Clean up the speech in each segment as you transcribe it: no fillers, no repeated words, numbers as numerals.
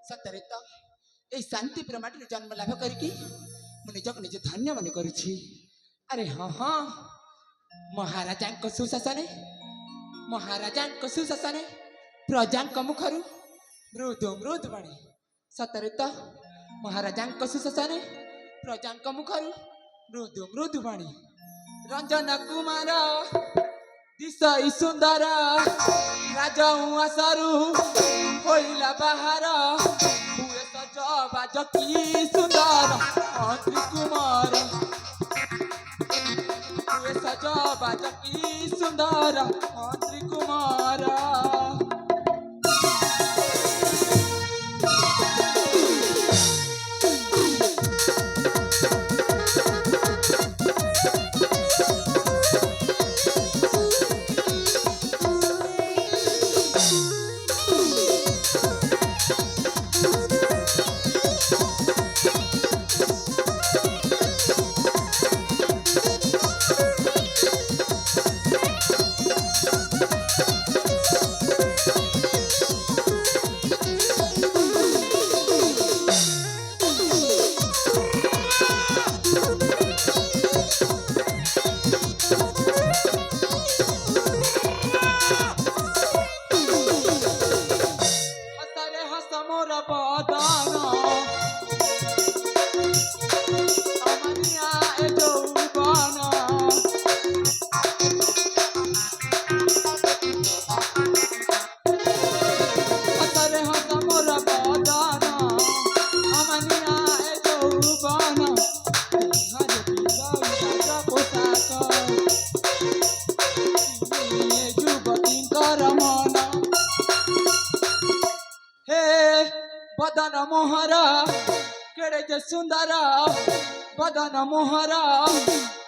सतरे तो ए शांति प्रमाटी जन्म लाभ करके निजक निज धन्य मन करुछि। अरे हाँ हाँ महाराजा सुशासन महाराजा सुशासन प्रजा मुखर मृदु मृदु बाणी सतरे तो महाराजा सुशासन प्रजा मुखर मृदु मृदु बाणी रंजन कुमार दिशई सुंदर राजा आसरु होइला बाहर हुए सजबाज की सुंदर मंत्री कुमार हुए सजबाज की सुंदर मंत्री कुमार। बदन मोहरा केड़े जे सुंदरा बदन मोहरा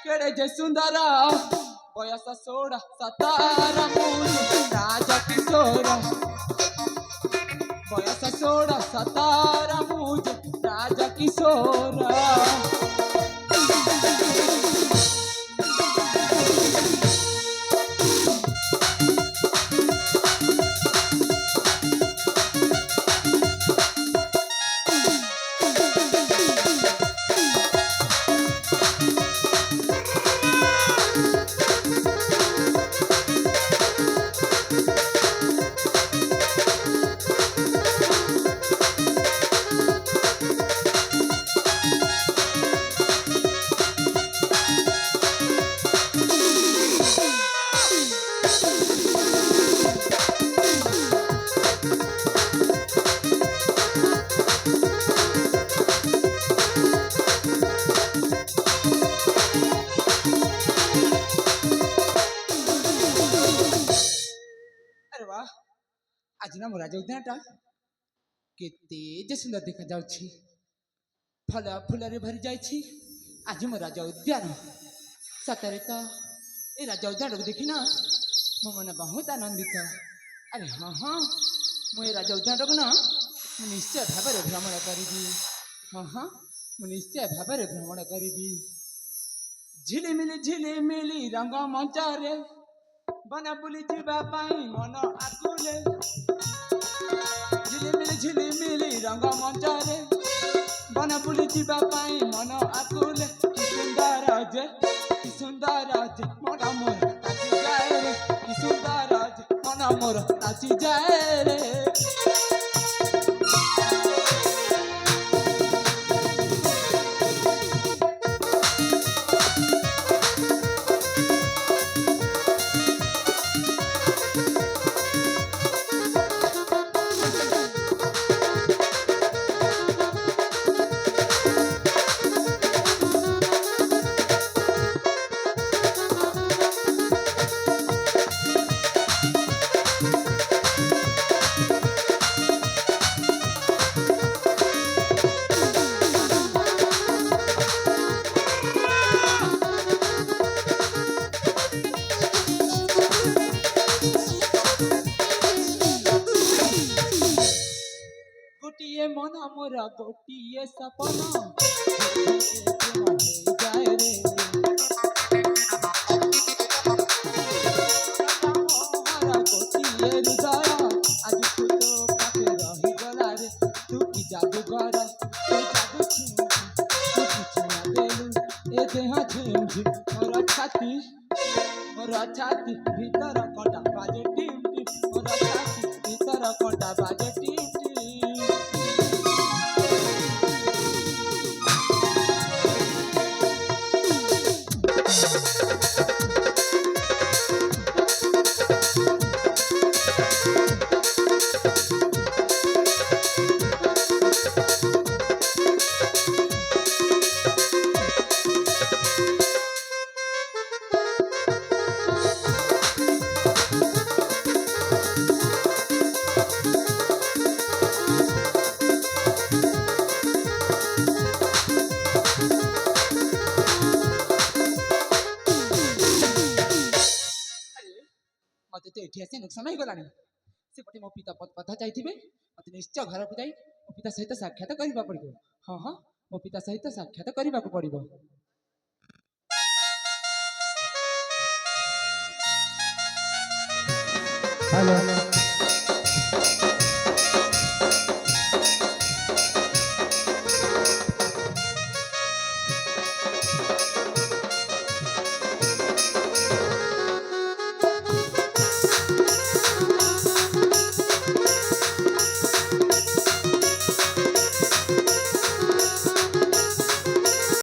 केड़े जे सुंदरा बयस 16-17 राजा किशोर बयस 16-17 राजा किशोर। आज ना मोरा उद्यानटा केते सुंदर देखा जाउछि फल फूल भरी जाइछि। आज मो राजा उद्यान सतरे तो ए राजा उद्यान को देखी ना मो मन बहुत आनंदित। अरे हाँ हाँ मुझे राजा उद्यान को ना निश्चय भाव भ्रमण करी। हाँ हाँ मुझे निश्चय भाव भ्रमण करी। झिलिमिली रंग मंचारे बना बुली जीवा पाई मन आकुले झिलिमिली रंग मंचारे बना बुली जीवा पाई मन आकुले कि सुंदर जे मन मोर नाची जाए रे कि सुंदर जे मन मोर नाची जाए रे। मन मोरा गोटिए सपना जाए रे मोरा गोटिए हृदय आज तू तो पाखे रही गला रे तू की जादूगर तू जादू छिन तू किछ ना देलू ए देहा झिम झिम मोर छाती भीतर कटा बाजे टिम टिम मोर छाती भीतर कटा बाजे टिम टिम मत तो ये आसे नुकसान हो गलानी सेपटे मो पिता पद पथा चाहिए मत निश्चय घर को जाई मो पिता सहित साक्षात करबा पड़िबो हाँ हाँ मो पिता सहित साक्षात करबा को पड़िबो हेलो